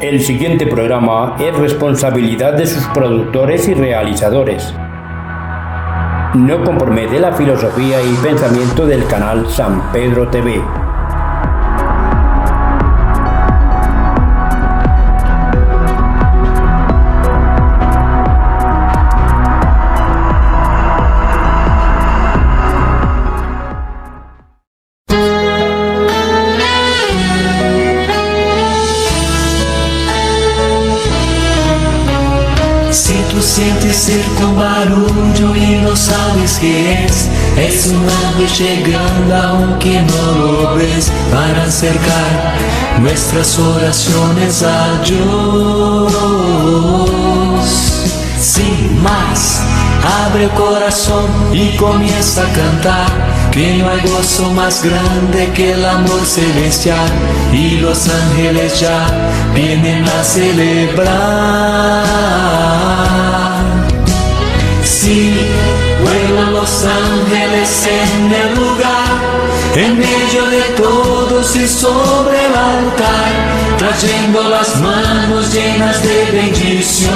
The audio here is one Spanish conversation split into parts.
El siguiente programa es responsabilidad de sus productores y realizadores. No compromete la filosofía y pensamiento del canal San Pedro TV. Sientes cerca un barullo y no sabes qué es un ángel llegando aunque no lo ves, para acercar nuestras oraciones a Dios. Sin más, abre el corazón y comienza a cantar, que no hay gozo más grande que el amor celestial, y los ángeles ya vienen a celebrar. Sí, vuelan los ángeles en el lugar, en medio de todos y sobre el altar, trayendo las manos llenas de bendiciones.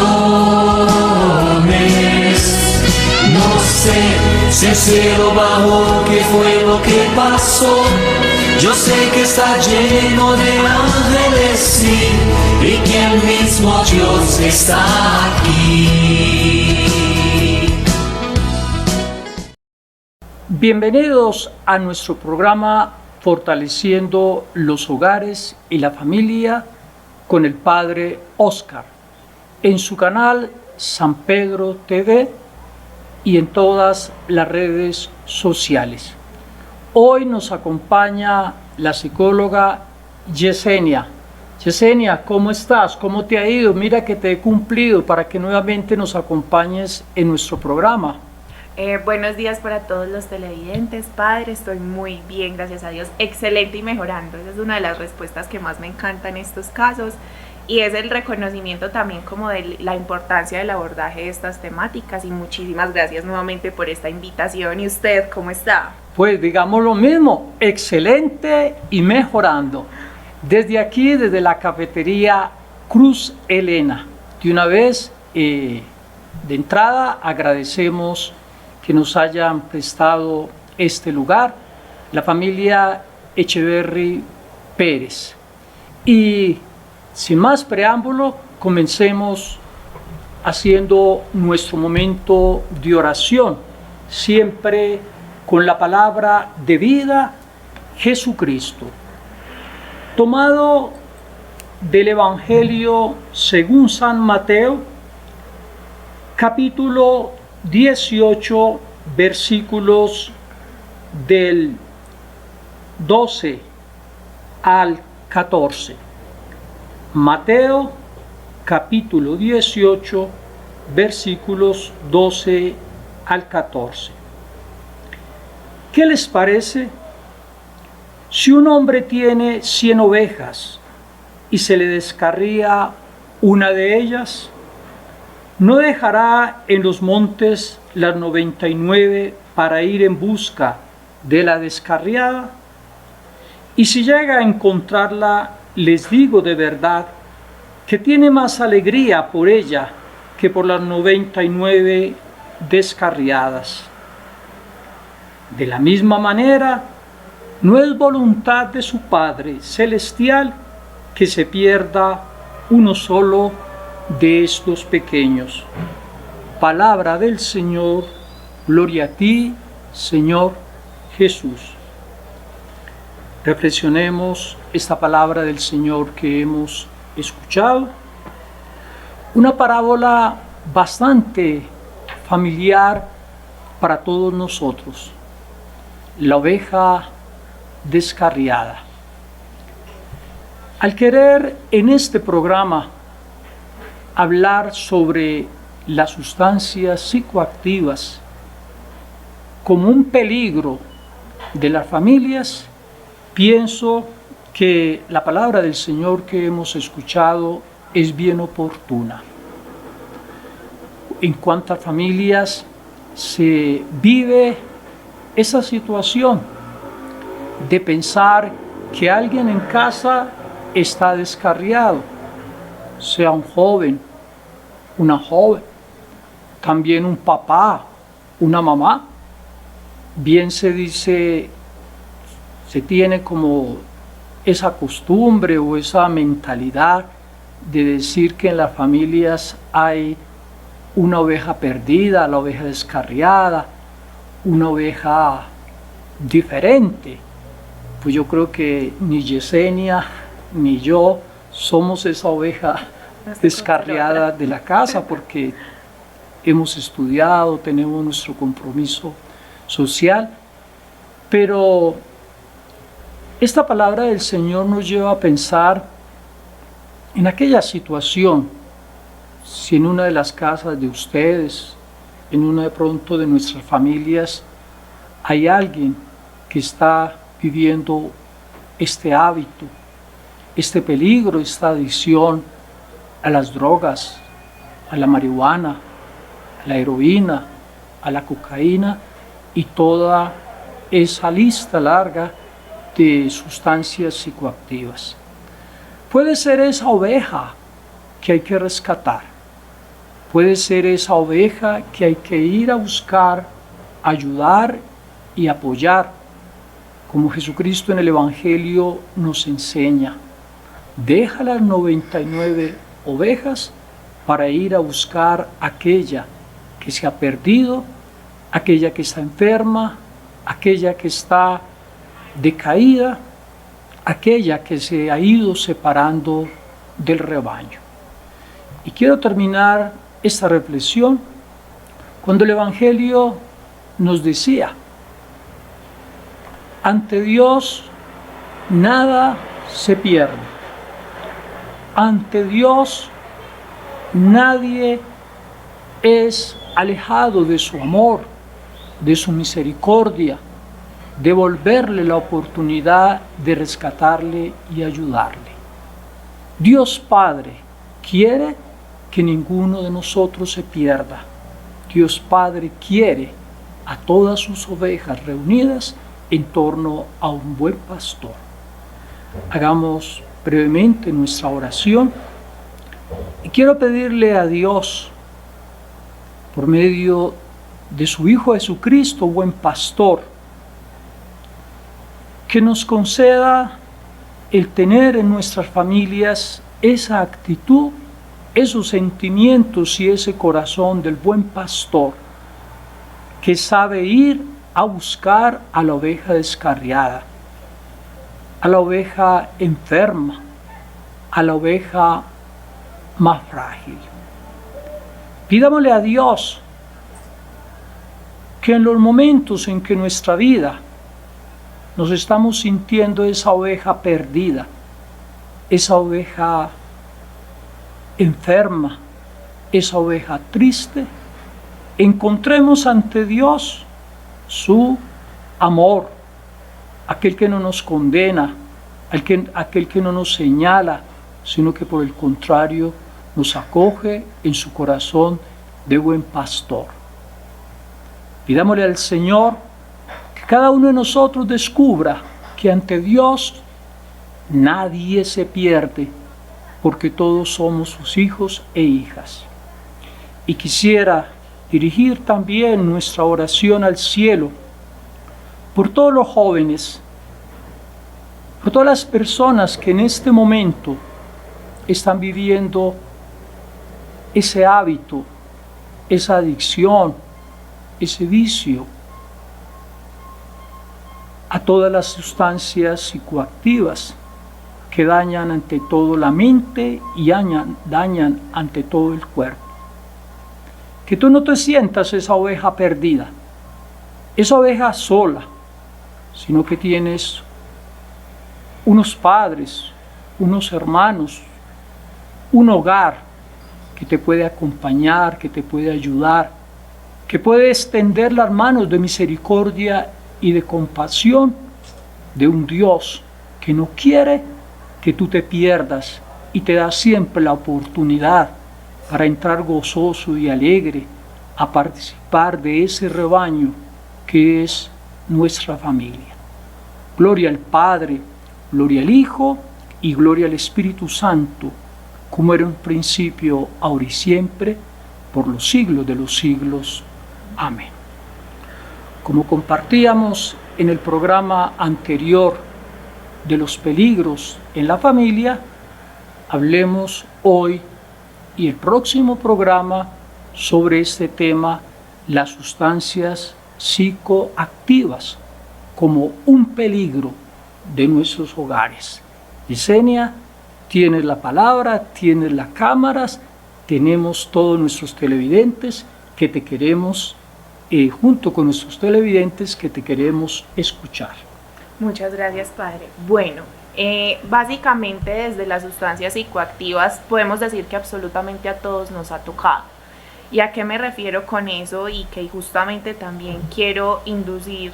No sé si el cielo bajó, qué fue lo que pasó. Yo sé que está lleno de ángeles, sí, y que el mismo Dios está aquí. Bienvenidos a nuestro programa Fortaleciendo los Hogares y la Familia con el Padre Oscar, en su canal San Pedro TV y en todas las redes sociales. Hoy nos acompaña la psicóloga Yesenia. Yesenia, ¿cómo estás? ¿Cómo te ha ido? Mira que te he cumplido para que nuevamente nos acompañes en nuestro programa. Buenos días para todos los televidentes, padre. Estoy muy bien, gracias a Dios. Excelente y mejorando. Esa es una de las respuestas que más me encanta en estos casos. Y es el reconocimiento también como de la importancia del abordaje de estas temáticas. Y muchísimas gracias nuevamente por esta invitación. ¿Y usted cómo está? Pues digamos lo mismo, excelente y mejorando. Desde aquí, desde la cafetería Cruz Elena, de una vez, de entrada, agradecemos que nos hayan prestado este lugar, la familia Echeverry Pérez. Y sin más preámbulo, comencemos haciendo nuestro momento de oración, siempre con la palabra de vida, Jesucristo. Tomado del Evangelio según San Mateo, capítulo 18, versículos del 12 al 14. Mateo, capítulo 18, versículos 12 al 14. ¿Qué les parece? Si un hombre tiene 100 ovejas y se le descarría una de ellas, ¿no dejará en los montes las 99 para ir en busca de la descarriada? Y si llega a encontrarla, les digo de verdad que tiene más alegría por ella que por las 99 descarriadas. De la misma manera, no es voluntad de su Padre Celestial que se pierda uno solo de estos pequeños. Palabra del Señor, gloria a ti, Señor Jesús. Reflexionemos esta palabra del Señor que hemos escuchado. Una parábola bastante familiar para todos nosotros. La oveja descarriada. Al querer en este programa hablar sobre las sustancias psicoactivas como un peligro de las familias, pienso que la palabra del Señor que hemos escuchado es bien oportuna. En cuántas familias se vive esa situación de pensar que alguien en casa está descarriado sea un joven, una joven, también un papá, una mamá. Bien se dice, se tiene como esa costumbre o esa mentalidad de decir que en las familias hay una oveja perdida, la oveja descarriada, una oveja diferente. Pues yo creo que ni Yesenia ni yo somos esa oveja descarriada de la casa, porque hemos estudiado, tenemos nuestro compromiso social, pero esta palabra del Señor nos lleva a pensar en aquella situación, si en una de las casas de ustedes, en una de pronto de nuestras familias, hay alguien que está viviendo este hábito, este peligro, esta adicción a las drogas, a la marihuana, a la heroína, a la cocaína y toda esa lista larga de sustancias psicoactivas. Puede ser esa oveja que hay que rescatar, puede ser esa oveja que hay que ir a buscar, ayudar y apoyar, como Jesucristo en el Evangelio nos enseña. Deja las 99 ovejas para ir a buscar aquella que se ha perdido, aquella que está enferma, aquella que está decaída, aquella que se ha ido separando del rebaño. Y quiero terminar esta reflexión cuando el Evangelio nos decía: ante Dios nada se pierde, ante Dios nadie es alejado de su amor, de su misericordia, de devolverle la oportunidad de rescatarle y ayudarle. Dios Padre quiere que ninguno de nosotros se pierda. Dios Padre quiere a todas sus ovejas reunidas en torno a un buen pastor. Hagamos brevemente nuestra oración y quiero pedirle a Dios, por medio de su Hijo Jesucristo, buen pastor, que nos conceda el tener en nuestras familias esa actitud, esos sentimientos y ese corazón del buen pastor que sabe ir a buscar a la oveja descarriada, a la oveja enferma, a la oveja más frágil. Pidámosle a Dios que en los momentos en que nuestra vida nos estamos sintiendo esa oveja perdida, esa oveja enferma, esa oveja triste, encontremos ante Dios su amor, aquel que no nos condena, aquel que no nos señala, sino que por el contrario nos acoge en su corazón de buen pastor. Pidámosle al Señor que cada uno de nosotros descubra que ante Dios nadie se pierde, porque todos somos sus hijos e hijas. Y quisiera dirigir también nuestra oración al cielo por todos los jóvenes, por todas las personas que en este momento están viviendo ese hábito, esa adicción, ese vicio a todas las sustancias psicoactivas que dañan ante todo la mente y dañan ante todo el cuerpo. Que tú no te sientas esa oveja perdida, esa oveja sola, sino que tienes unos padres, unos hermanos, un hogar que te puede acompañar, que te puede ayudar, que puede extender las manos de misericordia y de compasión de un Dios que no quiere que tú te pierdas y te da siempre la oportunidad para entrar gozoso y alegre a participar de ese rebaño que es nuestra familia. Gloria al Padre, gloria al Hijo y gloria al Espíritu Santo, como era en un principio, ahora y siempre, por los siglos de los siglos. Amén. Como compartíamos en el programa anterior de los peligros en la familia, hablemos hoy y el próximo programa sobre este tema, las sustancias psicoactivas como un peligro de nuestros hogares. Yesenia, tienes la palabra, tienes las cámaras, tenemos todos nuestros televidentes que te queremos, junto con nuestros televidentes que te queremos escuchar. Muchas gracias, padre. Bueno, básicamente desde las sustancias psicoactivas podemos decir que absolutamente a todos nos ha tocado. ¿Y a qué me refiero con eso? Y que justamente también quiero inducir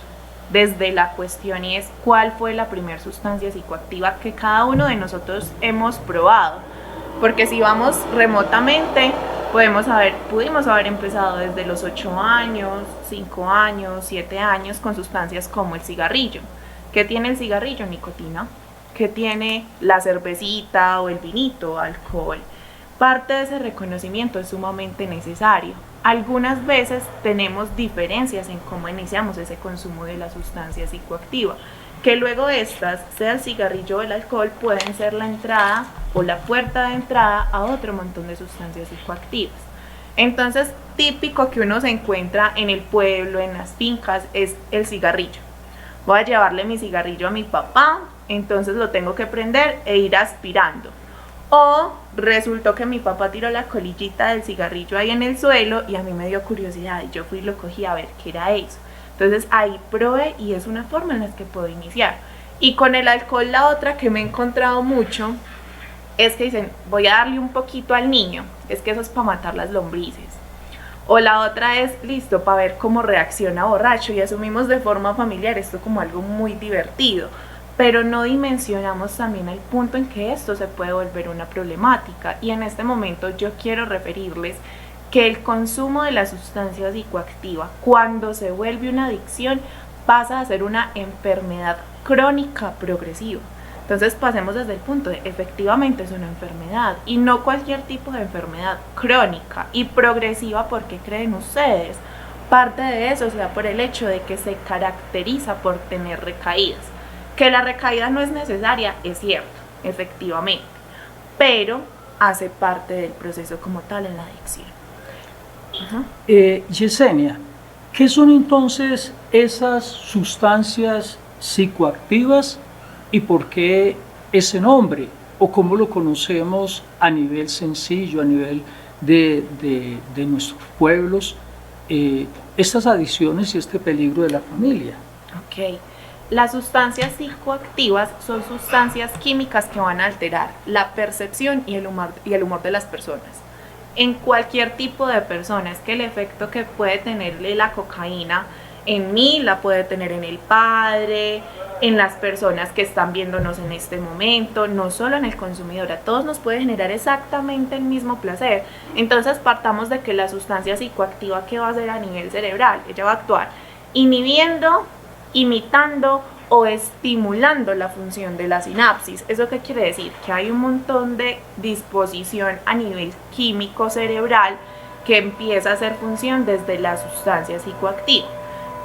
desde la cuestión, y es cuál fue la primera sustancia psicoactiva que cada uno de nosotros hemos probado. Porque si vamos remotamente, pudimos haber empezado desde los 8 años, 5 años, 7 años con sustancias como el cigarrillo. ¿Qué tiene el cigarrillo? Nicotina. ¿Qué tiene la cervecita o el vinito? Alcohol. Parte de ese reconocimiento es sumamente necesario. Algunas veces tenemos diferencias en cómo iniciamos ese consumo de la sustancia psicoactiva, que luego estas, sea el cigarrillo o el alcohol, pueden ser la entrada o la puerta de entrada a otro montón de sustancias psicoactivas. Entonces, típico que uno se encuentra en el pueblo, en las fincas, es el cigarrillo. Voy a llevarle mi cigarrillo a mi papá, entonces lo tengo que prender e ir aspirando. O resultó que mi papá tiró la colillita del cigarrillo ahí en el suelo y a mí me dio curiosidad y yo fui y lo cogí a ver qué era eso. Entonces ahí probé y es una forma en la que puedo iniciar. Y con el alcohol, la otra que me he encontrado mucho es que dicen, voy a darle un poquito al niño, es que eso es para matar las lombrices. O la otra es, listo, para ver cómo reacciona borracho, y asumimos de forma familiar esto como algo muy divertido, pero no dimensionamos también el punto en que esto se puede volver una problemática. Y en este momento yo quiero referirles que el consumo de la sustancia psicoactiva, cuando se vuelve una adicción, pasa a ser una enfermedad crónica progresiva. Entonces pasemos desde el punto de, efectivamente es una enfermedad, y no cualquier tipo de enfermedad, crónica y progresiva, porque creen ustedes, parte de eso se da por el hecho de que se caracteriza por tener recaídas. Que la recaída no es necesaria, es cierto, efectivamente, pero hace parte del proceso como tal en la adicción. Yesenia, ¿qué son entonces esas sustancias psicoactivas y por qué ese nombre? ¿O cómo lo conocemos a nivel sencillo, a nivel de nuestros pueblos, estas adicciones y este peligro de la familia? Ok. Las sustancias psicoactivas son sustancias químicas que van a alterar la percepción y el humor de las personas. En cualquier tipo de persona, es que el efecto que puede tenerle la cocaína en mí, la puede tener en el padre, en las personas que están viéndonos en este momento, no solo en el consumidor, a todos nos puede generar exactamente el mismo placer. Entonces partamos de que la sustancia psicoactiva, ¿qué va a hacer a nivel cerebral? Ella va a actuar inhibiendo, imitando o estimulando la función de la sinapsis. ¿Eso qué quiere decir? Que hay un montón de disposición a nivel químico cerebral que empieza a hacer función desde la sustancia psicoactiva.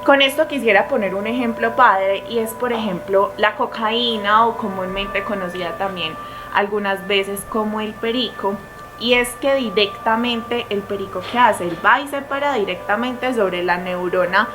Con esto quisiera poner un ejemplo, padre, y es por ejemplo la cocaína, o comúnmente conocida también algunas veces como el perico. Y es que directamente el perico, ¿qué hace? Él va y se para directamente sobre la neurona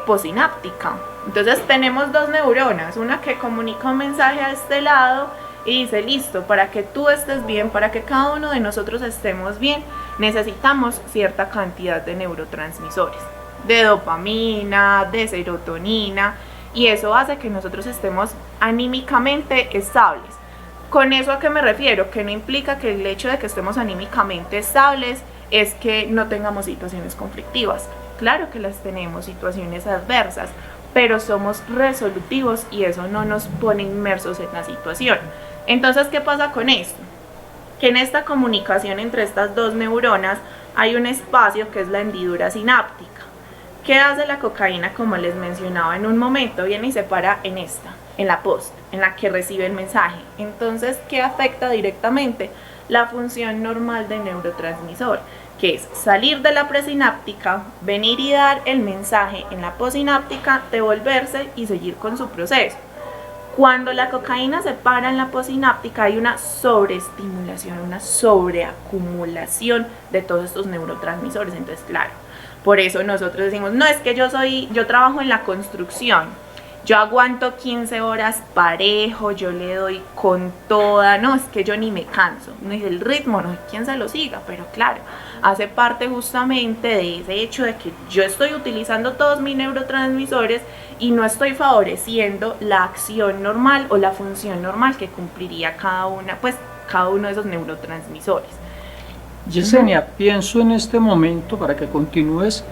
posináptica. Entonces tenemos dos neuronas, una que comunica un mensaje a este lado y dice, listo, para que tú estés bien, para que cada uno de nosotros estemos bien, necesitamos cierta cantidad de neurotransmisores, de dopamina, de serotonina, y eso hace que nosotros estemos anímicamente estables. ¿Con eso a qué me refiero? Que no implica que el hecho de que estemos anímicamente estables es que no tengamos situaciones conflictivas. Claro que las tenemos, situaciones adversas, pero somos resolutivos y eso no nos pone inmersos en la situación. Entonces, ¿qué pasa con esto? Que en esta comunicación entre estas dos neuronas hay un espacio que es la hendidura sináptica. ¿Qué hace la cocaína? Como les mencionaba en un momento, viene y se para en esta, en la post, en la que recibe el mensaje. Entonces, ¿qué afecta directamente? la función normal del neurotransmisor, que es salir de la presináptica, venir y dar el mensaje en la posináptica, devolverse y seguir con su proceso. Cuando la cocaína se para en la posináptica hay una sobreestimulación, una sobreacumulación de todos estos neurotransmisores. Entonces, claro, por eso nosotros decimos, no, es que yo trabajo en la construcción, yo aguanto 15 horas parejo, yo le doy con toda, no, es que yo ni me canso, no es el ritmo, no hay quien se lo siga, pero claro, hace parte justamente de ese hecho de que yo estoy utilizando todos mis neurotransmisores y no estoy favoreciendo la acción normal o la función normal que cumpliría cada uno de esos neurotransmisores. Yesenia, pienso en este momento, para que continúes,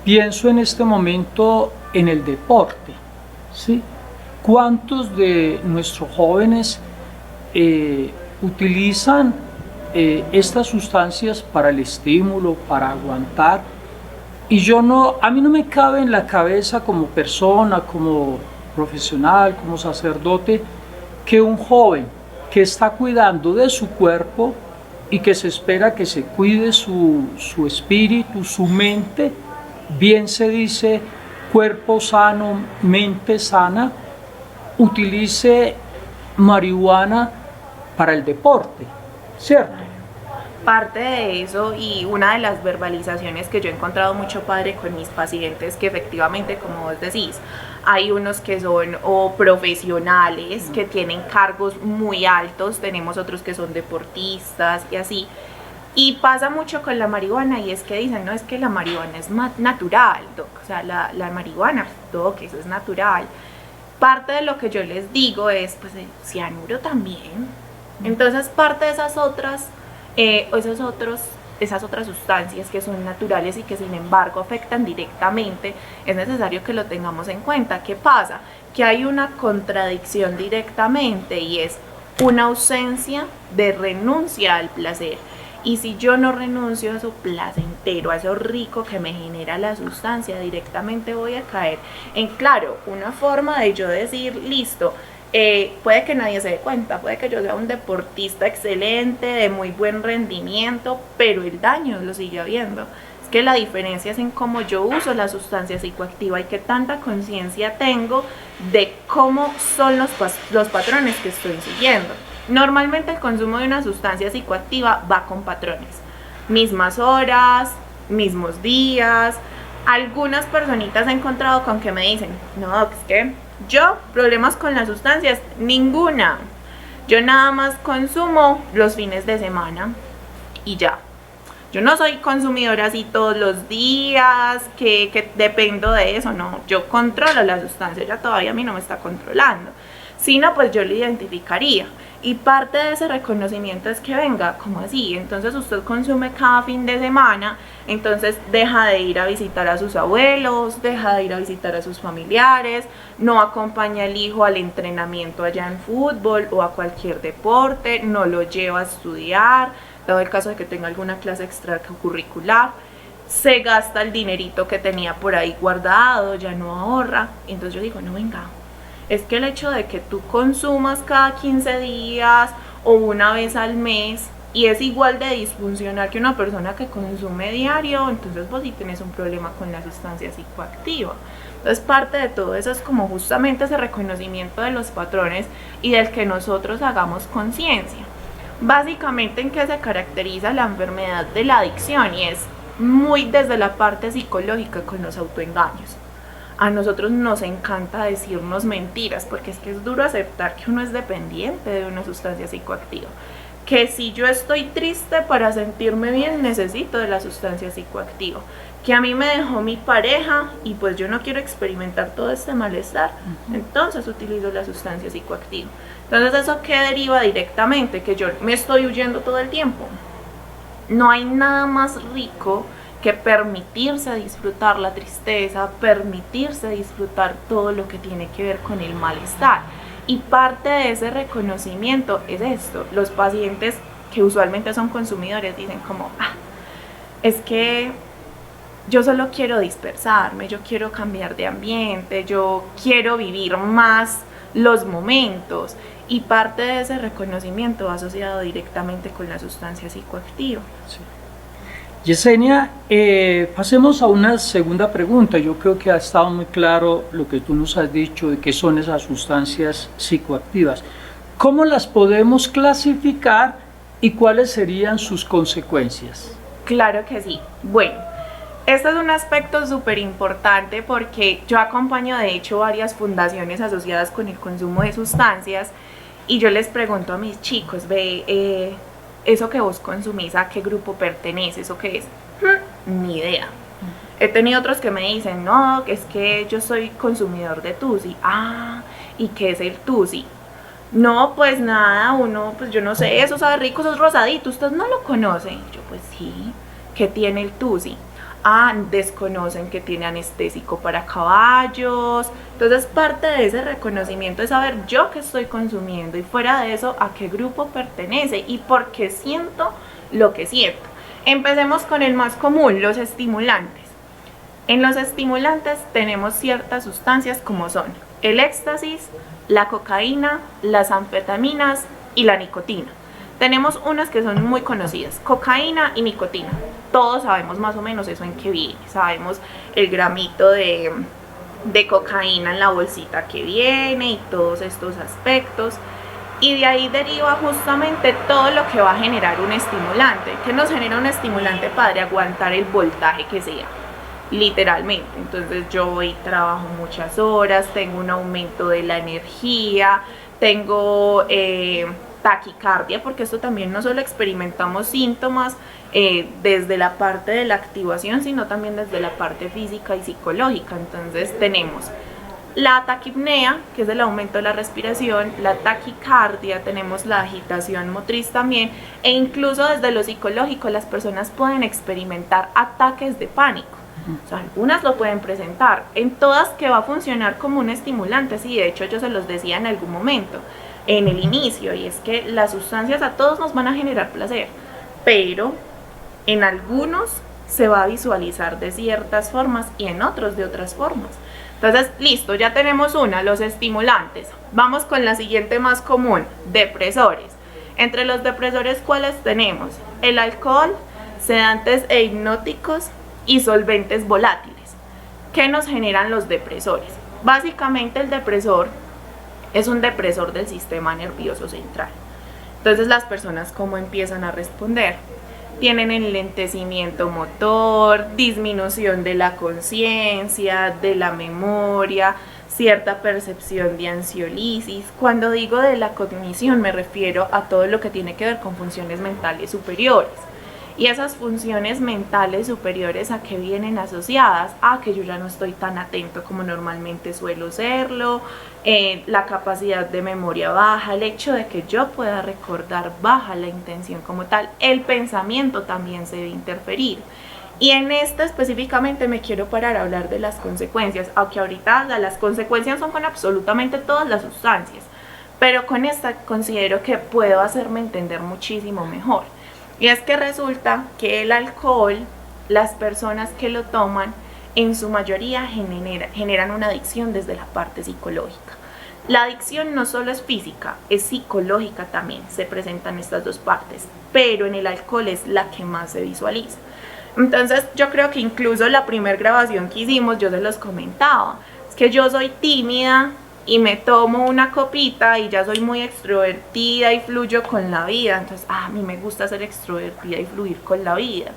pienso en este momento en el deporte, ¿sí? ¿Cuántos de nuestros jóvenes utilizan estas sustancias para el estímulo, para aguantar? Y a mí no me cabe en la cabeza como persona, como profesional, como sacerdote, que un joven que está cuidando de su cuerpo y que se espera que se cuide su espíritu, su mente, bien se dice cuerpo sano, mente sana, utilice marihuana para el deporte, ¿cierto? Parte de eso, y una de las verbalizaciones que yo he encontrado mucho, padre, con mis pacientes, que efectivamente, como vos decís, hay unos que son profesionales, que tienen cargos muy altos, tenemos otros que son deportistas y así. Y pasa mucho con la marihuana, y es que dicen, no, es que la marihuana es natural, doc. O sea, la marihuana, doc, eso es natural. Parte de lo que yo les digo es, pues, el cianuro también. Entonces, parte de esas otras sustancias que son naturales y que sin embargo afectan directamente, es necesario que lo tengamos en cuenta. ¿Qué pasa? Que hay una contradicción directamente, y es una ausencia de renuncia al placer. Y si yo no renuncio a eso placentero, a eso rico que me genera la sustancia, directamente voy a caer en, claro, una forma de yo decir, listo, puede que nadie se dé cuenta, puede que yo sea un deportista excelente, de muy buen rendimiento, pero el daño lo sigue habiendo. Es que la diferencia es en cómo yo uso la sustancia psicoactiva y qué tanta conciencia tengo de cómo son los patrones que estoy siguiendo. Normalmente el consumo de una sustancia psicoactiva va con patrones, mismas horas, mismos días. Algunas personitas he encontrado con que me dicen, no, es que yo, problemas con las sustancias, ninguna. Yo nada más consumo los fines de semana y ya. Yo no soy consumidora así todos los días, que dependo de eso, no. Yo controlo la sustancia, ella todavía a mí no me está controlando. Si no, pues yo lo identificaría. Y parte de ese reconocimiento es que venga, ¿cómo así? Entonces usted consume cada fin de semana, entonces deja de ir a visitar a sus abuelos, deja de ir a visitar a sus familiares, no acompaña al hijo al entrenamiento allá en fútbol o a cualquier deporte, no lo lleva a estudiar, dado el caso de que tenga alguna clase extracurricular, se gasta el dinerito que tenía por ahí guardado, ya no ahorra. Entonces yo digo, no, venga, es que el hecho de que tú consumas cada 15 días o una vez al mes y es igual de disfuncional que una persona que consume diario, entonces vos sí tenés un problema con la sustancia psicoactiva. Entonces parte de todo eso es como justamente ese reconocimiento de los patrones y del que nosotros hagamos conciencia. Básicamente, ¿en qué se caracteriza la enfermedad de la adicción? Y es muy desde la parte psicológica, con los autoengaños. A nosotros nos encanta decirnos mentiras, porque es que es duro aceptar que uno es dependiente de una sustancia psicoactiva. Que si yo estoy triste, para sentirme bien necesito de la sustancia psicoactiva. Que a mí me dejó mi pareja y pues yo no quiero experimentar todo este malestar, entonces utilizo la sustancia psicoactiva. Entonces, ¿eso qué deriva directamente? Que yo me estoy huyendo todo el tiempo. No hay nada más rico que permitirse disfrutar la tristeza, permitirse disfrutar todo lo que tiene que ver con el malestar. Y parte de ese reconocimiento es esto. Los pacientes que usualmente son consumidores dicen como, es que yo solo quiero dispersarme, yo quiero cambiar de ambiente, yo quiero vivir más los momentos, y parte de ese reconocimiento va asociado directamente con la sustancia psicoactiva. Sí. Yesenia, pasemos a una segunda pregunta. Yo creo que ha estado muy claro lo que tú nos has dicho de qué son esas sustancias psicoactivas. ¿Cómo las podemos clasificar y cuáles serían sus consecuencias? Claro que sí. Bueno, este es un aspecto súper importante porque yo acompaño de hecho varias fundaciones asociadas con el consumo de sustancias y yo les pregunto a mis chicos, eso que vos consumís, ¿a qué grupo perteneces o qué es? Ni idea. He tenido otros que me dicen, no, es que yo soy consumidor de Tusi. Ah, ¿y qué es el Tusi? No, pues nada, pues yo no sé, eso sabe rico, eso es rosadito, ¿usted no lo conoce? Yo, pues sí, ¿qué tiene el Tusi? Ah, desconocen que tiene anestésico para caballos. Entonces parte de ese reconocimiento es saber yo qué estoy consumiendo y fuera de eso a qué grupo pertenece y por qué siento lo que siento. Empecemos con el más común, los estimulantes. En los estimulantes tenemos ciertas sustancias como son el éxtasis, la cocaína, las anfetaminas y la nicotina. Tenemos unas que son muy conocidas, cocaína y nicotina. Todos sabemos más o menos eso en qué viene. Sabemos el gramito de cocaína en la bolsita que viene y todos estos aspectos. Y de ahí deriva justamente todo lo que va a generar un estimulante. ¿Qué nos genera un estimulante para aguantar el voltaje que sea? Literalmente. Entonces yo hoy trabajo muchas horas, tengo un aumento de la energía, tengo taquicardia, porque esto también no solo experimentamos síntomas desde la parte de la activación, sino también desde la parte física y psicológica. Entonces tenemos la taquipnea, que es el aumento de la respiración, la taquicardia, tenemos la agitación motriz también, e incluso desde lo psicológico las personas pueden experimentar ataques de pánico. O sea, algunas lo pueden presentar, en todas que va a funcionar como un estimulante. Sí, de hecho yo se los decía en algún momento, en el inicio, y es que las sustancias a todos nos van a generar placer, pero en algunos se va a visualizar de ciertas formas y en otros de otras formas. Entonces, listo, ya tenemos una, los estimulantes. Vamos con la siguiente más común, depresores. Entre los depresores, ¿cuáles tenemos? El alcohol, sedantes e hipnóticos y solventes volátiles. ¿Qué nos generan los depresores? Básicamente el depresor es un depresor del sistema nervioso central. Entonces las personas, ¿cómo empiezan a responder? Tienen enlentecimiento motor, disminución de la conciencia, de la memoria, cierta percepción de ansiolisis. Cuando digo de la cognición me refiero a todo lo que tiene que ver con funciones mentales superiores. Y esas funciones mentales superiores, ¿a qué vienen asociadas? A que yo ya no estoy tan atento como normalmente suelo serlo, la capacidad de memoria baja, el hecho de que yo pueda recordar baja, la intención como tal, el pensamiento también se debe interferir. Y en esto específicamente me quiero parar a hablar de las consecuencias, aunque ahorita las consecuencias son con absolutamente todas las sustancias, pero con esta considero que puedo hacerme entender muchísimo mejor. Y es que resulta que el alcohol, las personas que lo toman, en su mayoría generan una adicción desde la parte psicológica. La adicción no solo es física, es psicológica también, se presentan estas dos partes, pero en el alcohol es la que más se visualiza. Entonces yo creo que incluso la primera grabación que hicimos, yo se los comentaba, es que yo soy tímida y me tomo una copita y ya soy muy extrovertida y fluyo con la vida. Entonces, a mí me gusta ser extrovertida y fluir con la vida.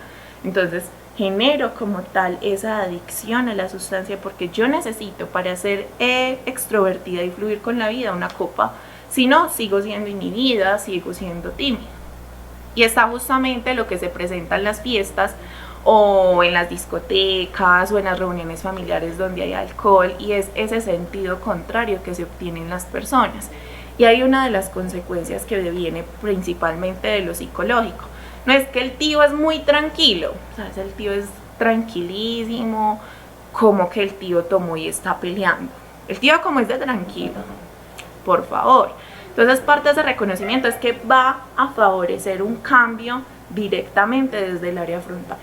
Entonces, genero como tal esa adicción a la sustancia porque yo necesito para ser extrovertida y fluir con la vida una copa. Si no, sigo siendo inhibida, sigo siendo tímida. Y está justamente lo que se presenta en las fiestas o en las discotecas o en las reuniones familiares donde hay alcohol, y es ese sentido contrario que se obtiene en las personas. Y hay una de las consecuencias que viene principalmente de lo psicológico. No es que el tío es muy tranquilo, ¿sabes? El tío es tranquilísimo, como que el tío tomó y está peleando. El tío como es de tranquilo, por favor. Entonces parte de ese reconocimiento es que va a favorecer un cambio directamente desde el área frontal.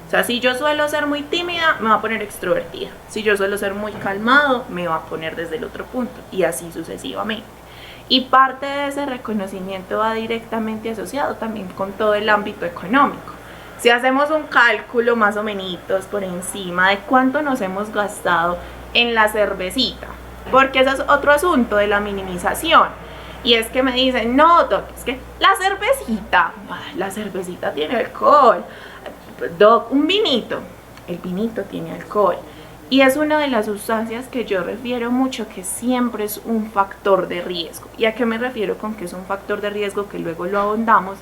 O sea, si yo suelo ser muy tímida, me va a poner extrovertida. Si yo suelo ser muy calmado, me va a poner desde el otro punto. Y así sucesivamente. Y parte de ese reconocimiento va directamente asociado también con todo el ámbito económico. Si hacemos un cálculo más o menos por encima de cuánto nos hemos gastado en la cervecita, porque ese es otro asunto de la minimización. Y es que me dicen, no, Doc, es que la cervecita tiene alcohol. Doc, un vinito, el vinito tiene alcohol. Y es una de las sustancias que yo refiero mucho que siempre es un factor de riesgo. ¿Y a qué me refiero con que es un factor de riesgo? Que luego lo ahondamos.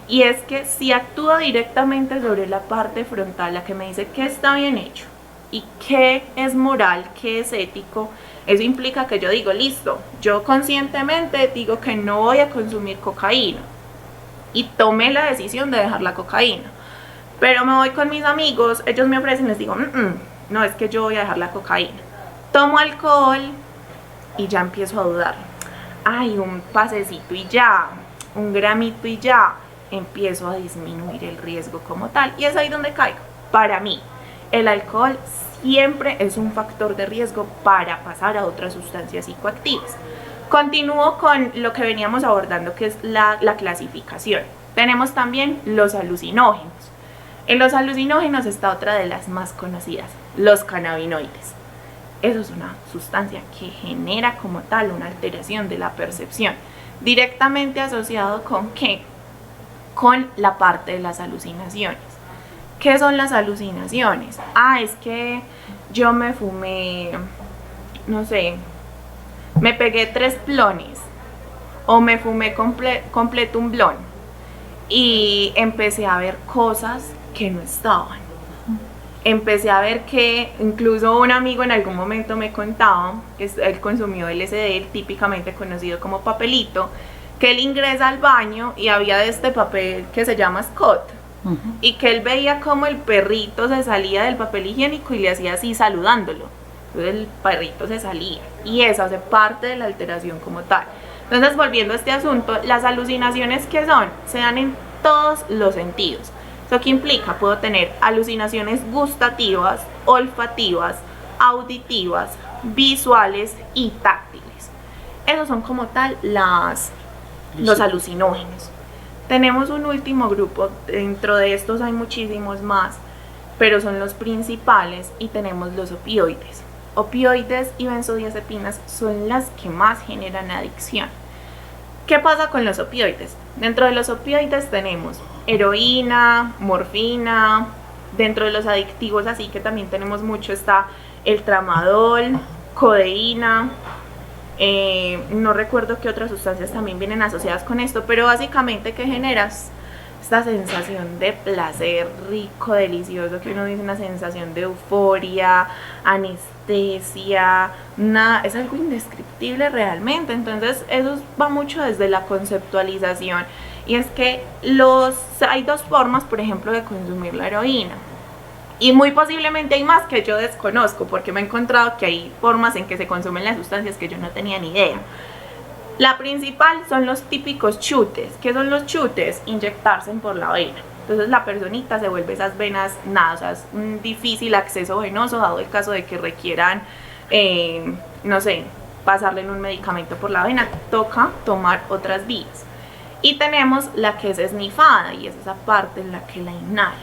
Y es que si actúa directamente sobre la parte frontal, la que me dice qué está bien hecho y qué es moral, qué es ético, eso implica que yo digo, listo, yo conscientemente digo que no voy a consumir cocaína y tomé la decisión de dejar la cocaína. Pero me voy con mis amigos, ellos me ofrecen y les digo, no, es que yo voy a dejar la cocaína. Tomo alcohol y ya empiezo a dudar. Ay, un pasecito y ya, un gramito y ya. Empiezo a disminuir el riesgo como tal. Y es ahí donde caigo. Para mí, el alcohol siempre es un factor de riesgo para pasar a otras sustancias psicoactivas. Continúo con lo que veníamos abordando, que es la clasificación. Tenemos también los alucinógenos. En los alucinógenos está otra de las más conocidas, los cannabinoides. Eso es una sustancia que genera como tal una alteración de la percepción, directamente asociado con ¿qué? Con la parte de las alucinaciones. ¿Qué son las alucinaciones? Es que yo me fumé, no sé, me pegué 3 plones o me fumé completo un blon y empecé a ver cosas que no estaban. Empecé a ver que incluso un amigo en algún momento me contaba que él consumió LSD, típicamente conocido como papelito, que él ingresa al baño y había de este papel que se llama Scott, y que él veía como el perrito se salía del papel higiénico y le hacía así saludándolo. Entonces el perrito se salía y eso hace parte de la alteración como tal. Entonces, volviendo a este asunto, las alucinaciones que son, se dan en todos los sentidos. ¿Eso qué implica? Puedo tener alucinaciones gustativas, olfativas, auditivas, visuales y táctiles. Esos son como tal los alucinógenos. Tenemos un último grupo, dentro de estos hay muchísimos más, pero son los principales, y tenemos los opioides. Opioides y benzodiazepinas son las que más generan adicción. ¿Qué pasa con los opioides? Dentro de los opioides tenemos heroína, morfina. Dentro de los adictivos, así que también tenemos mucho, está el tramadol, codeína. No recuerdo qué otras sustancias también vienen asociadas con esto, pero básicamente, ¿qué generas? Esta sensación de placer rico, delicioso, que uno dice, una sensación de euforia, anestesia, es algo indescriptible realmente. Entonces eso va mucho desde la conceptualización, y es que hay 2 formas, por ejemplo, de consumir la heroína, y muy posiblemente hay más que yo desconozco, porque me he encontrado que hay formas en que se consumen las sustancias que yo no tenía ni idea. La principal son los típicos chutes. ¿Qué son los chutes? Inyectarse por la vena. Entonces la personita se vuelve esas venas o sea, es un difícil acceso venoso, dado el caso de que requieran, no sé, pasarle en un medicamento por la vena, toca tomar otras vías. Y tenemos la que es esnifada, y es esa parte en la que la inhala.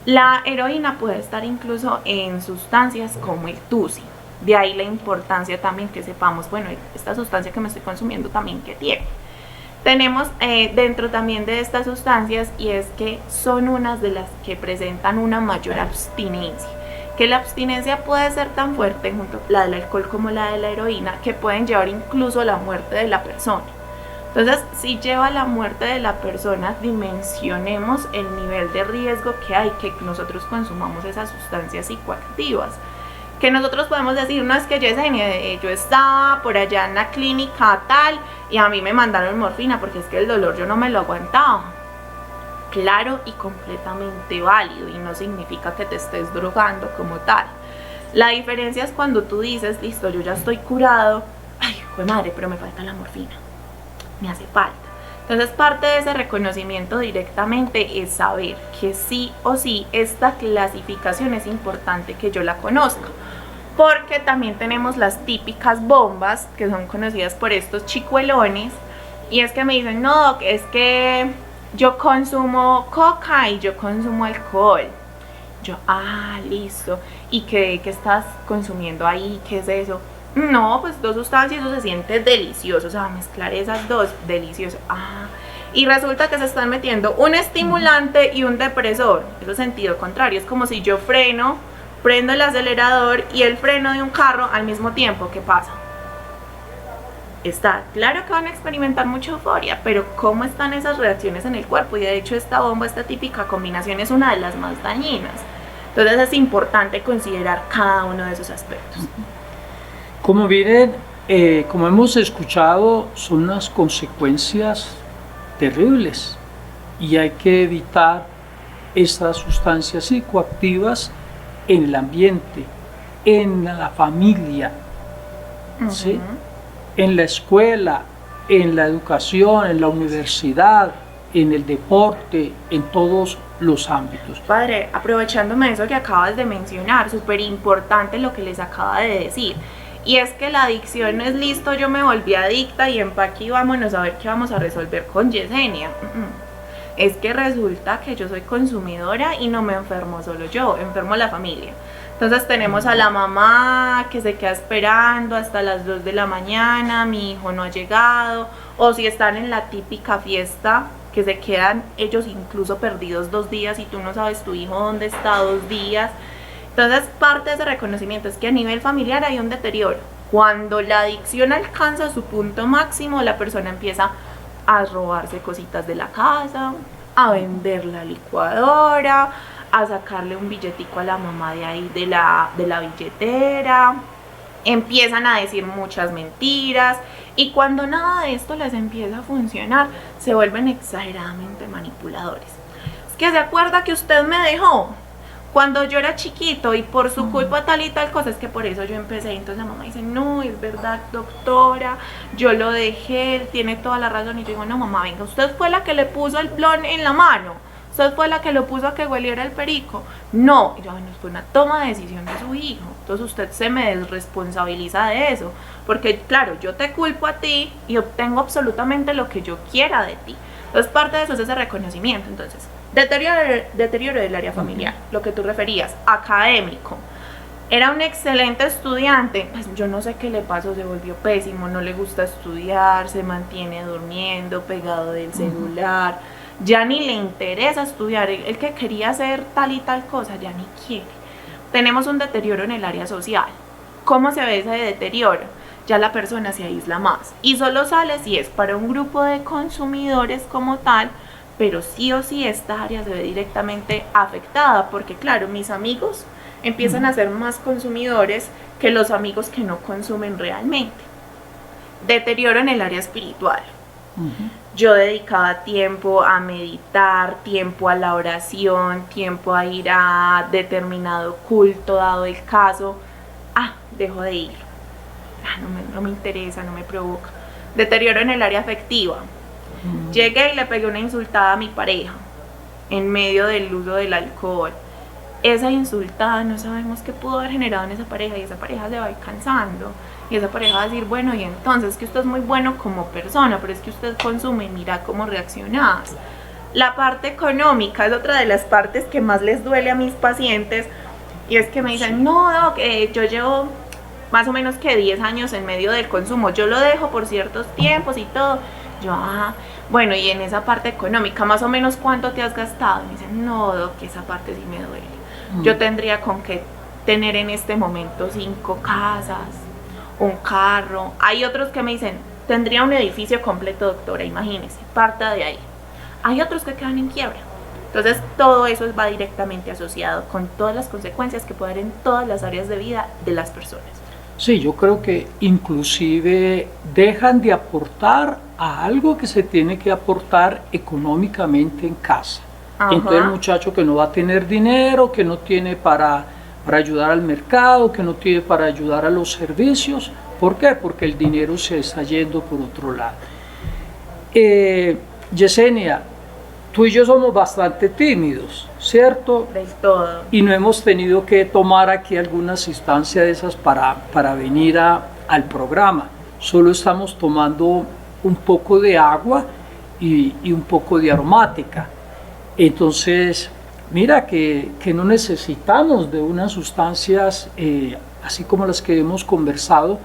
La heroína puede estar incluso en sustancias como el tusi. De ahí la importancia también que sepamos, bueno, esta sustancia que me estoy consumiendo también que tiene. Tenemos dentro también de estas sustancias, y es que son unas de las que presentan una mayor abstinencia. Que la abstinencia puede ser tan fuerte, junto la del alcohol como la de la heroína, que pueden llevar incluso a la muerte de la persona. Entonces, si lleva a la muerte de la persona, dimensionemos el nivel de riesgo que hay que nosotros consumamos esas sustancias psicoactivas. Que nosotros podemos decir, no, es que yo estaba por allá en la clínica tal y a mí me mandaron morfina porque es que el dolor yo no me lo aguantaba. Claro y completamente válido, y no significa que te estés drogando como tal. La diferencia es cuando tú dices, listo, yo ya estoy curado, ay, jue madre, pero me falta la morfina, me hace falta. Entonces parte de ese reconocimiento directamente es saber que sí o sí esta clasificación es importante que yo la conozca, porque también tenemos las típicas bombas que son conocidas por estos chicuelones, y es que me dicen, no, es que yo consumo coca y yo consumo alcohol. Yo, listo, ¿y qué estás consumiendo ahí? ¿Qué es eso? No, pues 2 sustancias, eso se siente delicioso, o sea, mezclar esas 2, delicioso. Y resulta que se están metiendo un estimulante y un depresor, eso es sentido contrario, es como si yo prendo el acelerador y el freno de un carro al mismo tiempo. ¿Qué pasa? Está claro que van a experimentar mucha euforia, pero ¿cómo están esas reacciones en el cuerpo? Y de hecho esta bomba, esta típica combinación es una de las más dañinas. Entonces es importante considerar cada uno de esos aspectos. Como miren, como hemos escuchado, son unas consecuencias terribles y hay que evitar estas sustancias psicoactivas en el ambiente, en la familia, ¿sí? En la escuela, en la educación, en la universidad, en el deporte, en todos los ámbitos. Padre, aprovechándome de eso que acabas de mencionar, súper importante lo que les acaba de decir. Y es que la adicción no es listo, yo me volví adicta y empaque y vámonos a ver qué vamos a resolver con Yesenia. Es que resulta que yo soy consumidora y no me enfermo solo yo, enfermo la familia. Entonces tenemos a la mamá que se queda esperando hasta las 2 de la mañana, mi hijo no ha llegado, o si están en la típica fiesta, que se quedan ellos incluso perdidos 2 días y tú no sabes tu hijo dónde está 2 días. Entonces parte de ese reconocimiento es que a nivel familiar hay un deterioro. Cuando la adicción alcanza su punto máximo, la persona empieza a robarse cositas de la casa, a vender la licuadora, a sacarle un billetico a la mamá de ahí de la billetera, empiezan a decir muchas mentiras y cuando nada de esto les empieza a funcionar, se vuelven exageradamente manipuladores. Es que se acuerda que usted me dejó cuando yo era chiquito y por su culpa tal y tal cosa, es que por eso yo empecé. Entonces la mamá dice, no, es verdad, doctora, yo lo dejé, él tiene toda la razón. Y yo digo, no, mamá, venga, usted fue la que le puso el blon en la mano, usted fue la que lo puso a que hueliera el perico. No, y yo, bueno, fue una toma de decisión de su hijo. Entonces usted se me desresponsabiliza de eso, porque claro, yo te culpo a ti y obtengo absolutamente lo que yo quiera de ti. Entonces parte de eso es ese reconocimiento. Entonces, deterioro del área familiar, lo que tú referías, académico. Era un excelente estudiante, pues yo no sé qué le pasó, se volvió pésimo, no le gusta estudiar, se mantiene durmiendo, pegado del celular, ya ni le interesa estudiar, el que quería hacer tal y tal cosa, ya ni quiere. Tenemos un deterioro en el área social. ¿Cómo se ve ese deterioro? Ya la persona se aísla más y solo sale si es para un grupo de consumidores como tal, pero sí o sí esta área se ve directamente afectada porque claro, mis amigos empiezan a ser más consumidores que los amigos que no consumen realmente. Deterioro en el área espiritual. Yo dedicaba tiempo a meditar, tiempo a la oración, tiempo a ir a determinado culto dado el caso. Dejo de ir. No me interesa, no me provoca. Deterioro en el área afectiva. Llegué y le pegué una insultada a mi pareja en medio del uso del alcohol. Esa insultada no sabemos qué pudo haber generado en esa pareja y esa pareja se va a ir cansando y esa pareja va a decir, bueno, y entonces que usted es muy bueno como persona, pero es que usted consume y mira cómo reaccionas. La parte económica es otra de las partes que más les duele a mis pacientes y es que me dicen, no, doc, yo llevo más o menos que 10 años en medio del consumo, yo lo dejo por ciertos tiempos y todo. Yo, bueno, y en esa parte económica, más o menos ¿cuánto te has gastado? Y me dicen, no, doc, que esa parte sí me duele. Yo tendría con qué tener en este momento 5 casas, un carro. Hay otros que me dicen, tendría un edificio completo, doctora, imagínese, parta de ahí. Hay otros que quedan en quiebra. Entonces todo eso va directamente asociado con todas las consecuencias que puede haber en todas las áreas de vida de las personas. Sí, yo creo que inclusive dejan de aportar a algo que se tiene que aportar económicamente en casa. Entonces el muchacho que no va a tener dinero, que no tiene para ayudar al mercado, que no tiene para ayudar a los servicios. ¿Por qué? Porque el dinero se está yendo por otro lado. Yesenia, tú y yo somos bastante tímidos, ¿cierto? Del todo. Y no hemos tenido que tomar aquí algunas instancias de esas para venir al programa. Solo estamos tomando un poco de agua y un poco de aromática. Entonces, mira que no necesitamos de unas sustancias así como las que hemos conversado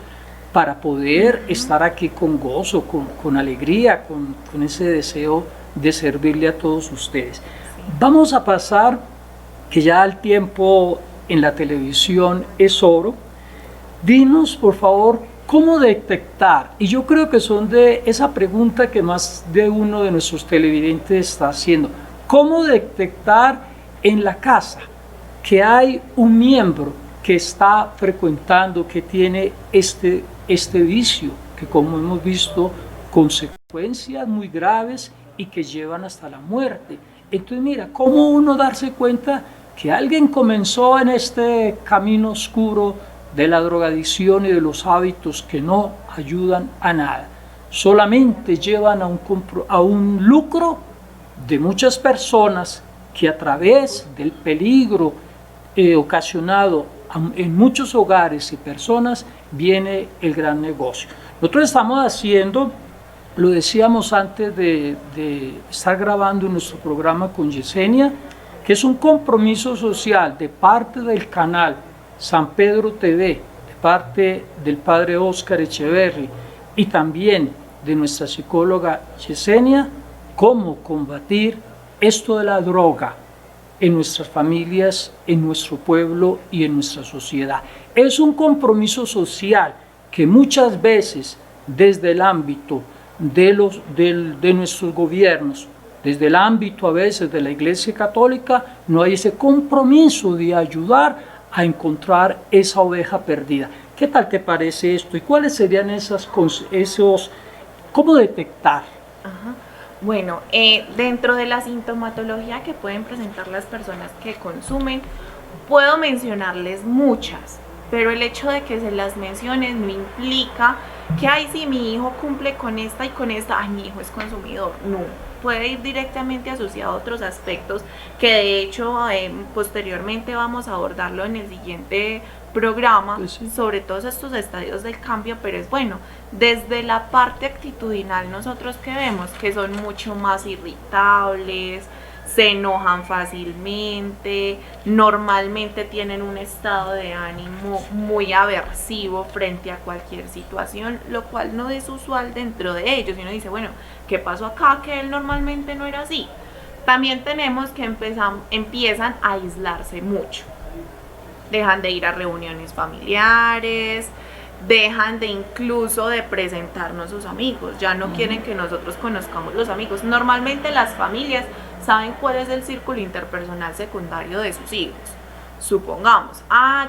para poder estar aquí con gozo, con alegría, con ese deseo de servirle a todos ustedes. Vamos a pasar, que ya el tiempo en la televisión es oro. Dinos, por favor, cómo detectar, y yo creo que son de esa pregunta que más de uno de nuestros televidentes está haciendo, cómo detectar en la casa que hay un miembro que está frecuentando, que tiene este vicio, que como hemos visto, consecuencias muy graves y que llevan hasta la muerte. Entonces mira, cómo uno darse cuenta que alguien comenzó en este camino oscuro de la drogadicción y de los hábitos que no ayudan a nada, solamente llevan a un lucro de muchas personas que a través del peligro ocasionado en muchos hogares y personas viene el gran negocio. Nosotros estamos haciendo, lo decíamos antes de estar grabando nuestro programa con Yesenia, que es un compromiso social de parte del canal San Pedro TV, de parte del padre Óscar Echeverry y también de nuestra psicóloga Yesenia, cómo combatir esto de la droga en nuestras familias, en nuestro pueblo y en nuestra sociedad. Es un compromiso social que muchas veces desde el ámbito de nuestros gobiernos, desde el ámbito a veces de la Iglesia Católica, no hay ese compromiso de ayudar a encontrar esa oveja perdida. ¿Qué tal te parece esto? ¿Y cuáles serían cómo detectar? Ajá. Bueno, dentro de la sintomatología que pueden presentar las personas que consumen, puedo mencionarles muchas, pero el hecho de que se las mencionen no implica que, ay, sí, mi hijo cumple con esta y con esta, ay, mi hijo es consumidor. No, puede ir directamente asociado a otros aspectos que de hecho posteriormente vamos a abordarlo en el siguiente programa, pues sí, sobre todos estos estadios del cambio, pero es bueno, desde la parte actitudinal nosotros que vemos que son mucho más irritables, se enojan fácilmente, normalmente tienen un estado de ánimo muy aversivo frente a cualquier situación, lo cual no es usual dentro de ellos, y uno dice, bueno, ¿qué pasó acá? Que él normalmente no era así. También tenemos que empiezan a aislarse mucho, dejan de ir a reuniones familiares, dejan de incluso de presentarnos a sus amigos, ya no quieren que nosotros conozcamos los amigos. Normalmente las familias saben cuál es el círculo interpersonal secundario de sus hijos. Supongamos,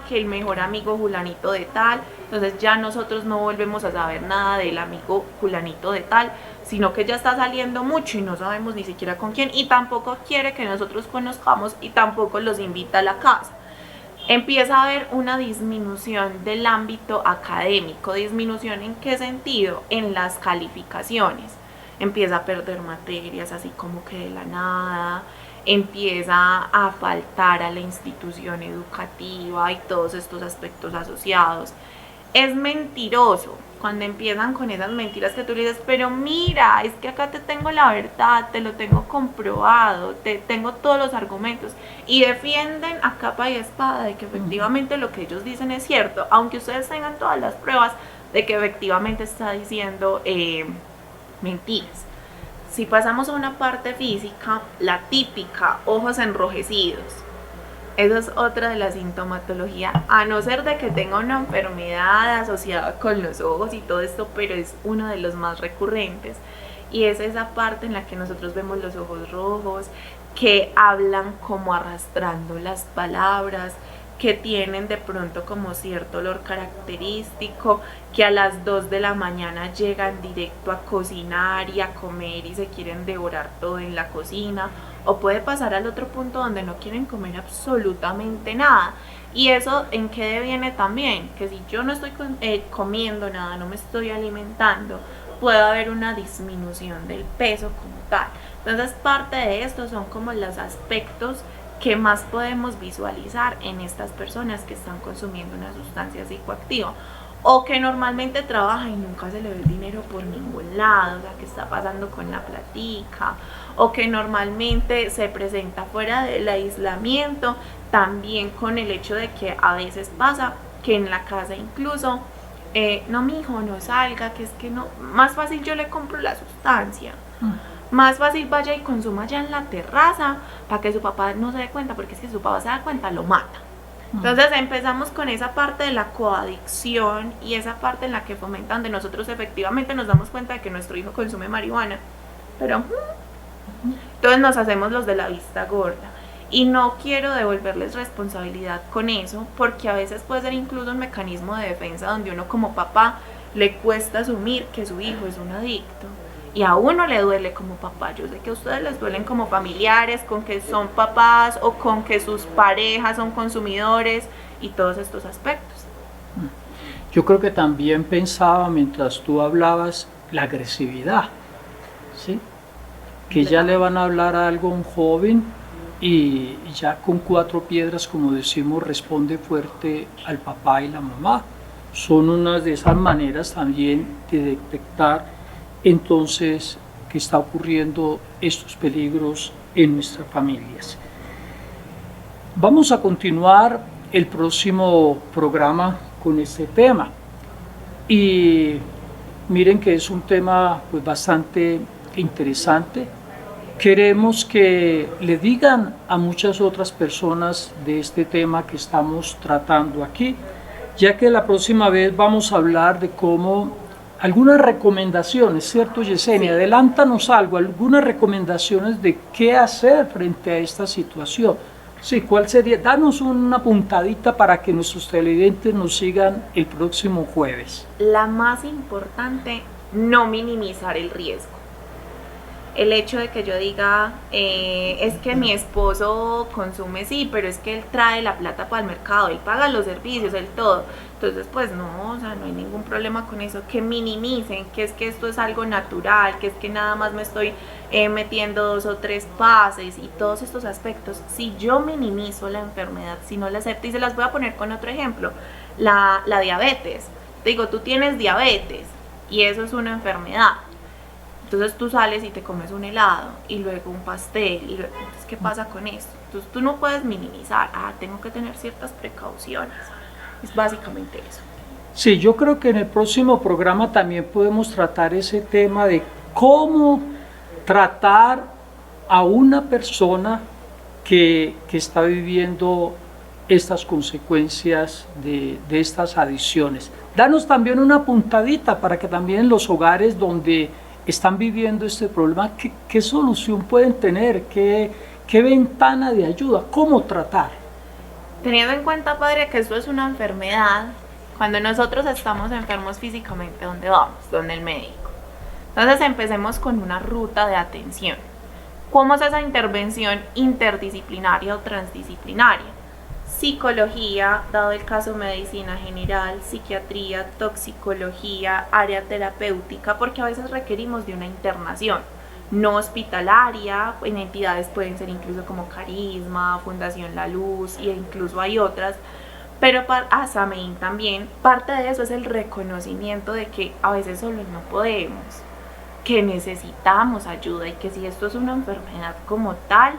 que el mejor amigo fulanito de tal, entonces ya nosotros no volvemos a saber nada del amigo fulanito de tal, sino que ya está saliendo mucho y no sabemos ni siquiera con quién, y tampoco quiere que nosotros conozcamos y tampoco los invita a la casa. Empieza a haber una disminución del ámbito académico. ¿Disminución en qué sentido? En las calificaciones. Empieza a perder materias así como que de la nada, empieza a faltar a la institución educativa y todos estos aspectos asociados. Es mentiroso cuando empiezan con esas mentiras que tú le dices, pero mira, es que acá te tengo la verdad, te lo tengo comprobado, te tengo todos los argumentos, y defienden a capa y espada de que efectivamente lo que ellos dicen es cierto, aunque ustedes tengan todas las pruebas de que efectivamente está diciendo mentiras. Si pasamos a una parte física, la típica, ojos enrojecidos. Esa es otra de la sintomatología, a no ser de que tenga una enfermedad asociada con los ojos y todo esto, pero es uno de los más recurrentes. Y es esa parte en la que nosotros vemos los ojos rojos, que hablan como arrastrando las palabras, que tienen de pronto como cierto olor característico, que a las 2 de la mañana llegan directo a cocinar y a comer y se quieren devorar todo en la cocina, o puede pasar al otro punto donde no quieren comer absolutamente nada. Y eso en qué deviene también, que si yo no estoy comiendo nada, no me estoy alimentando, puede haber una disminución del peso como tal. Entonces parte de esto son como los aspectos que más podemos visualizar en estas personas que están consumiendo una sustancia psicoactiva o que normalmente trabaja y nunca se le ve el dinero por ningún lado, o sea, ¿qué está pasando con la platica? O que normalmente se presenta fuera del aislamiento, también con el hecho de que a veces pasa que en la casa incluso, no, mi hijo, no salga, que es que no, más fácil yo le compro la sustancia. Más fácil vaya y consuma ya en la terraza para que su papá no se dé cuenta, porque es que su papá se da cuenta, lo mata. Entonces empezamos con esa parte de la coadicción y esa parte en la que fomentan de nosotros efectivamente nos damos cuenta de que nuestro hijo consume marihuana, pero entonces nos hacemos los de la vista gorda. Y no quiero devolverles responsabilidad con eso, porque a veces puede ser incluso un mecanismo de defensa donde uno como papá le cuesta asumir que su hijo es un adicto. Y a uno le duele como papá. Yo sé que a ustedes les duelen como familiares, con que son papás o con que sus parejas son consumidores y todos estos aspectos. Yo creo que también pensaba mientras tú hablabas la agresividad, ¿sí? Que ya le van a hablar algo a un joven y ya con 4 piedras, como decimos, responde fuerte al papá y la mamá. Son unas de esas maneras también de detectar entonces que está ocurriendo estos peligros en nuestras familias. Vamos a continuar el próximo programa con este tema y miren que es un tema pues bastante interesante. Queremos que le digan a muchas otras personas de este tema que estamos tratando aquí, ya que la próxima vez vamos a hablar de cómo algunas recomendaciones, ¿cierto, Yesenia? Sí. Adelántanos algo, algunas recomendaciones de qué hacer frente a esta situación. Sí, ¿cuál sería? Danos una puntadita para que nuestros televidentes nos sigan el próximo jueves. La más importante, no minimizar el riesgo. El hecho de que yo diga, es que mi esposo consume, sí, pero es que él trae la plata para el mercado, él paga los servicios, él todo. Entonces, pues no, o sea, no hay ningún problema con eso, que minimicen, que es que esto es algo natural, que es que nada más me estoy metiendo 2 o 3 pases y todos estos aspectos. Si yo minimizo la enfermedad, si no la acepto, y se las voy a poner con otro ejemplo, la diabetes. Te digo, tú tienes diabetes y eso es una enfermedad. Entonces tú sales y te comes un helado y luego un pastel. Y luego, entonces, ¿qué pasa con esto? Entonces tú no puedes minimizar. Tengo que tener ciertas precauciones. Es básicamente eso. Sí, yo creo que en el próximo programa también podemos tratar ese tema de cómo tratar a una persona que está viviendo estas consecuencias de estas adicciones. Danos también una puntadita para que también en los hogares donde están viviendo este problema, ¿qué solución pueden tener? ¿Qué ventana de ayuda? ¿Cómo tratar? Teniendo en cuenta, padre, que esto es una enfermedad, cuando nosotros estamos enfermos físicamente, ¿dónde vamos? Donde el médico. Entonces empecemos con una ruta de atención. ¿Cómo es esa intervención interdisciplinaria o transdisciplinaria? Psicología, dado el caso medicina general, psiquiatría, toxicología, área terapéutica, porque a veces requerimos de una internación no hospitalaria, en entidades pueden ser incluso como Carisma, Fundación La Luz e incluso hay otras, pero para Samein también, parte de eso es el reconocimiento de que a veces solos no podemos, que necesitamos ayuda y que si esto es una enfermedad como tal,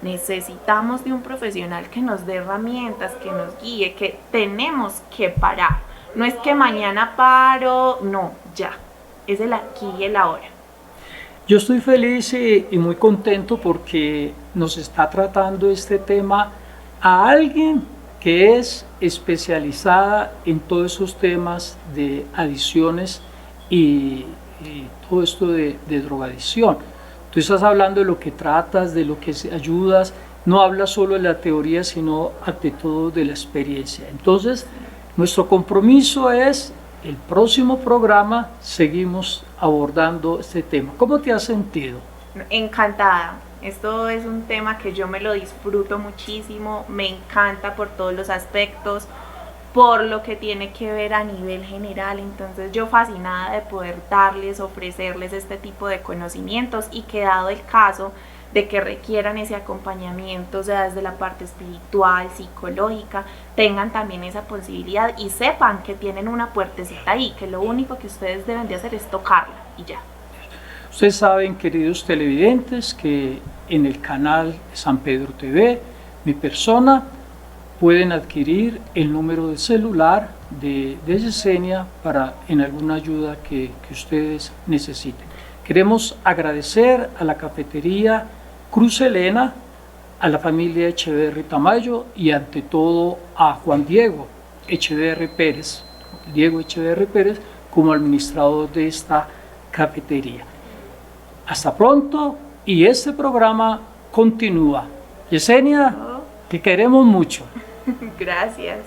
necesitamos de un profesional que nos dé herramientas, que nos guíe, que tenemos que parar. No es que mañana paro, no, ya, es el aquí y el ahora. Yo estoy feliz y muy contento porque nos está tratando este tema a alguien que es especializada en todos esos temas de adicciones y todo esto de drogadicción. Tú estás hablando de lo que tratas, de lo que ayudas, no hablas solo de la teoría, sino ante todo de la experiencia. Entonces, nuestro compromiso es, el próximo programa seguimos abordando este tema. ¿Cómo te has sentido? Encantada. Esto es un tema que yo me lo disfruto muchísimo, me encanta por todos los aspectos, por lo que tiene que ver a nivel general. Entonces yo fascinada de poder darles, ofrecerles este tipo de conocimientos, y que dado el caso de que requieran ese acompañamiento, o sea, desde la parte espiritual, psicológica, tengan también esa posibilidad y sepan que tienen una puertecita ahí, que lo único que ustedes deben de hacer es tocarla y ya. Ustedes saben, queridos televidentes, que en el canal San Pedro TV, mi persona, pueden adquirir el número de celular de Yesenia para en alguna ayuda que ustedes necesiten. Queremos agradecer a la cafetería Cruz Elena, a la familia Echeverry Tamayo y ante todo a Juan Diego Echeverry Pérez, como administrador de esta cafetería. Hasta pronto, y este programa continúa. Yesenia, te queremos mucho. Gracias.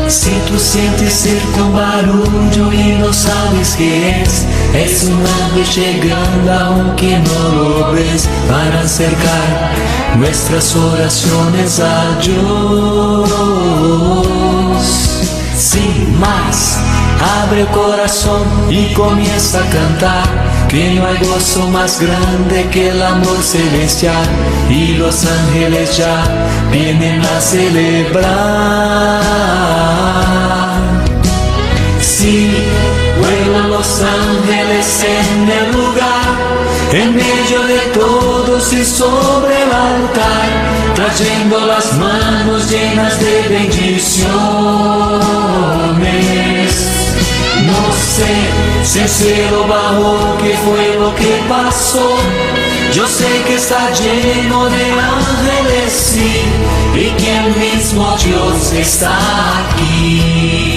Si tú sientes cerca un barullo y no sabes qué es un ángel llegando aunque no lo ves, para acercar nuestras oraciones a Dios. Sin más, abre el corazón y comienza a cantar, que no hay gozo más grande que el amor celestial, y los ángeles ya vienen a celebrar. Sí, vuelan los ángeles en el lugar, en medio de todos y sobre el altar, trayendo las manos llenas de bendiciones. No sé si el cielo bajó, qué fue lo que pasó. Yo sé que está lleno de ángeles, sí, y que el mismo Dios está aquí.